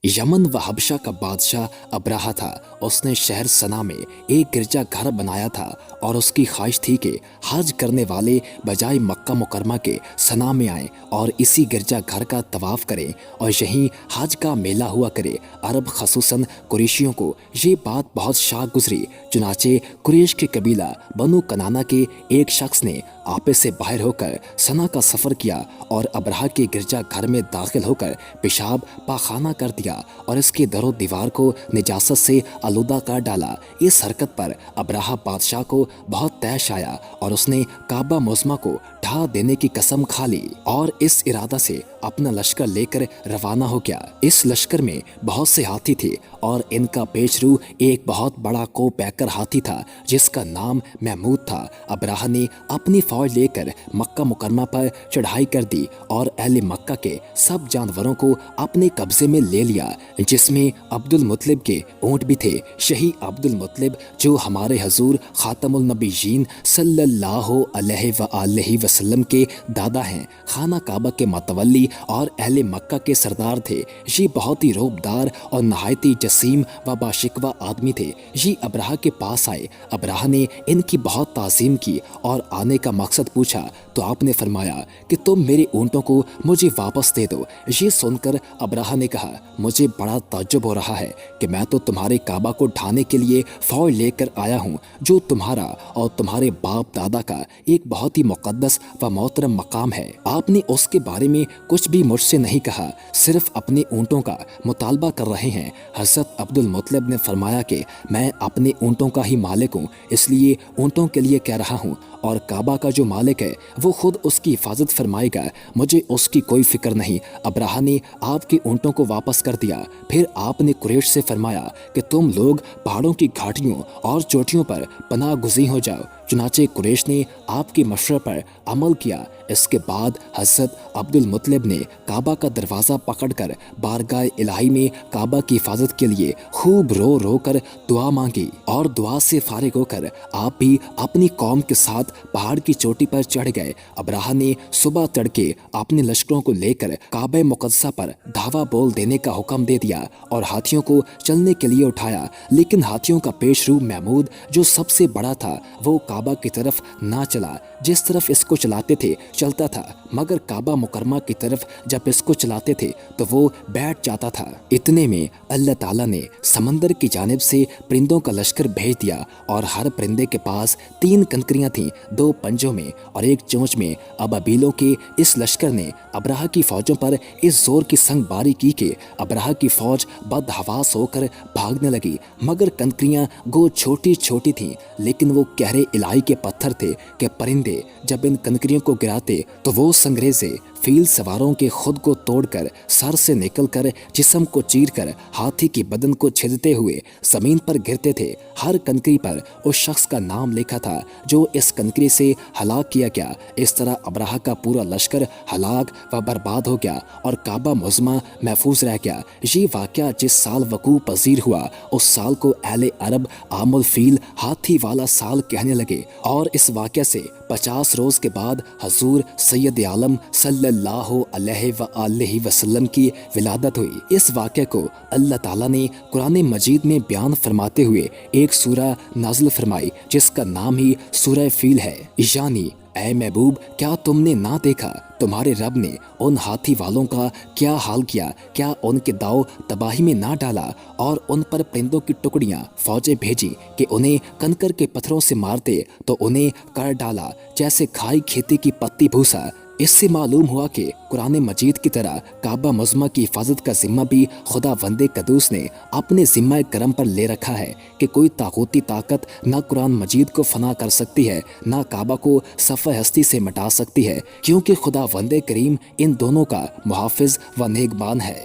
Yemen व हबशा का बादशाह अब्राहा था। उसने शहर सना में एक गिरजा घर बनाया था और उसकी ख्वाहिश थी कि हज करने वाले बजाय मक्का मुकरमा के सना में आएं और इसी गिरजा घर का तवाफ करें और यहीं हज का मेला हुआ करे। अरब खसूसन कुरैशियों को ये बात बहुत शाक गुजरी। चुनाचे कुरैश के कबीला बनु कनाना के एक शख्स ने आपे से बाहर होकर सना का सफ़र किया और अब्राहा के गिरजा घर में दाखिल होकर पेशाब पाखाना कर दिया और इसके दरो दीवार को निजासत से आलूदा कर डाला। इस हरकत पर अब्राहा बादशाह को बहुत तैश आया और उसने काबा मुज़म्मा को ढा देने की कसम खा ली और इस इरादा से अपना लश्कर लेकर रवाना हो गया। इस लश्कर में बहुत से हाथी थे और इनका पेशरू एक बहुत बड़ा को पैकर हाथी था जिसका नाम महमूद था। अब्राहा ने अपनी फौज लेकर मक्का मुकरमा पर चढ़ाई कर दी और अहले मक्का के सब जानवरों को अपने कब्जे में ले लिया, जिसमें अब्दुल मुत्तलिब के ऊँट भी थे। शही अब्दुल मुत्तलिब जो हमारे हजूर खातमुल नबीयीन सल्लल्लाहु अलैहि वसल्लम के दादा हैं, खाना काबा के मतवल्ली और अहले मक्का के सरदार थे। ये बहुत ही रोबदार और नहायती जसीम व बाशिकवा आदमी थे। ये अब्राहा के पास आए। अब्राहा ने इनकी बहुत ताज़ीम की और आने का मकसद पूछा तो आपने फरमाया कि तुम मेरे ऊँटों को मुझे वापस दे दो। ये सुनकर अब्राहा ने कहा, मुझे बड़ा ताज्जुब हो रहा है कि मैं तो तुम्हारे काबा को ढाने के लिए फौज लेकर आया हूँ जो तुम्हारा और तुम्हारे बाप दादा का एक बहुत ही मुक़द्दस व मोहतरम मकाम है। आपने उसके बारे में कुछ भी मुझसे नहीं कहा, सिर्फ अपने ऊँटों का मुतालबा कर रहे हैं। हज़रत अब्दुल मुत्तलिब ने फरमाया कि मैं अपने ऊँटों का ही मालिक हूँ, इसलिए ऊँटों के लिए कह रहा हूँ और काबा का जो मालिक है वो खुद उसकी हिफाजत फरमाएगा, मुझे उसकी कोई फिक्र नहीं। अब्राहा ने आपके ऊँटों को वापस कर दिया। फिर आपने कुरैश से फरमाया कि तुम लोग पहाड़ों की घाटियों और चोटियों पर पनाह गुज़ी हो जाओ। चुनाचे कुरैश ने आपके मशवरे पर अमल किया। इसके बाद हज़रत अब्दुल मुत्तलिब ने काबा का दरवाज़ा पकड़कर बारगाह इलाही में काबा की हिफाजत के लिए खूब रो रो कर दुआ मांगी और दुआ से फारिग होकर आप भी अपनी कौम के साथ पहाड़ की चोटी पर चढ़ गए। अब्राहा ने सुबह तड़के अपने लश्करों को लेकर काबा मुक़द्दसा पर धावा बोल देने का हुक्म दे दिया और हाथियों को चलने के लिए उठाया, लेकिन हाथियों का पेशरू महमूद जो सबसे बड़ा था वो काबा की तरफ ना चला। जिस तरफ इसको चलाते थे चलता था, मगर काबा मुकरमा की तरफ जब इसको चलाते थे तो वो बैठ जाता था। इतने में अल्लाह ताला ने समंदर की जानिब से परिंदों का लश्कर भेज दिया और हर परिंदे के पास 3 कनकरियां थीं, 2 पंजों में और 1 चोंच में। अबाबीलों के इस लश्कर ने अब्राहा की फौजों पर इस जोर की संगबारी की कि अब्राहा की फौज बदहवास होकर भागने लगी, मगर कनकरियां गो छोटी छोटी थीं, लेकिन वो गहरे इलाही के पत्थर थे कि परिंदे जब इन कनकरियों को गिराते तो वो संग्रेजे फील सवारों के खुद को तोड़कर सर से निकलकर जिस्म को चीरकर हाथी की बदन को छेदते हुए जमीन पर गिरते थे। हर कनकरी पर उस शख्स का नाम लिखा था जो इस कनकरी से हलाक किया गया। इस तरह अब्राहा का पूरा लश्कर हलाक व बर्बाद हो गया और काबा मुज़म्मा महफूज रह गया। ये वाक़या जिस साल वकू पजीर हुआ उस साल को अहले अरब आमुल फील हाथी वाला साल कहने लगे और इस वाक़े से 50 रोज़ के बाद हजूर सैयद आलम सल्लल्लाहु अलैहि वसल्लम की विलादत हुई। इस वाक़े को अल्लाह ताला ने कुरान मजीद में बयान फरमाते हुए एक सूरा नाज़िल फरमाई जिसका नाम ही सूरह फील है, यानी ऐ महबूब क्या तुमने ना देखा तुम्हारे रब ने उन हाथी वालों का क्या हाल किया, क्या उनके दाव तबाही में ना डाला और उन पर परिंदों की टुकड़ियां फौजें भेजी कि उन्हें कंकर के पत्थरों से मारते तो उन्हें कर डाला जैसे खाई खेती की पत्ती भूसा। इससे मालूम हुआ कि कुरान मजीद की तरह काबा मुज़म्मा की हिफाजत का जिम्मा भी खुदा वंदे कदूस ने अपने जिम्मा करम पर ले रखा है कि कोई ताकूती ताकत ना कुरान मजीद को फना कर सकती है ना काबा को सफ़े हस्ती से मिटा सकती है, क्योंकि खुदा वंदे करीम इन दोनों का मुहाफ़िज व नेगबान है।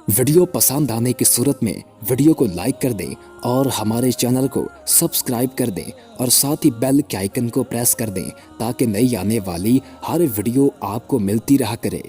वीडियो पसंद आने की सूरत में वीडियो को लाइक कर दें और हमारे चैनल को सब्सक्राइब कर दें और साथ ही बेल के आइकन को प्रेस कर दें ताकि नई आने वाली हर वीडियो आपको मिलती रहा करे।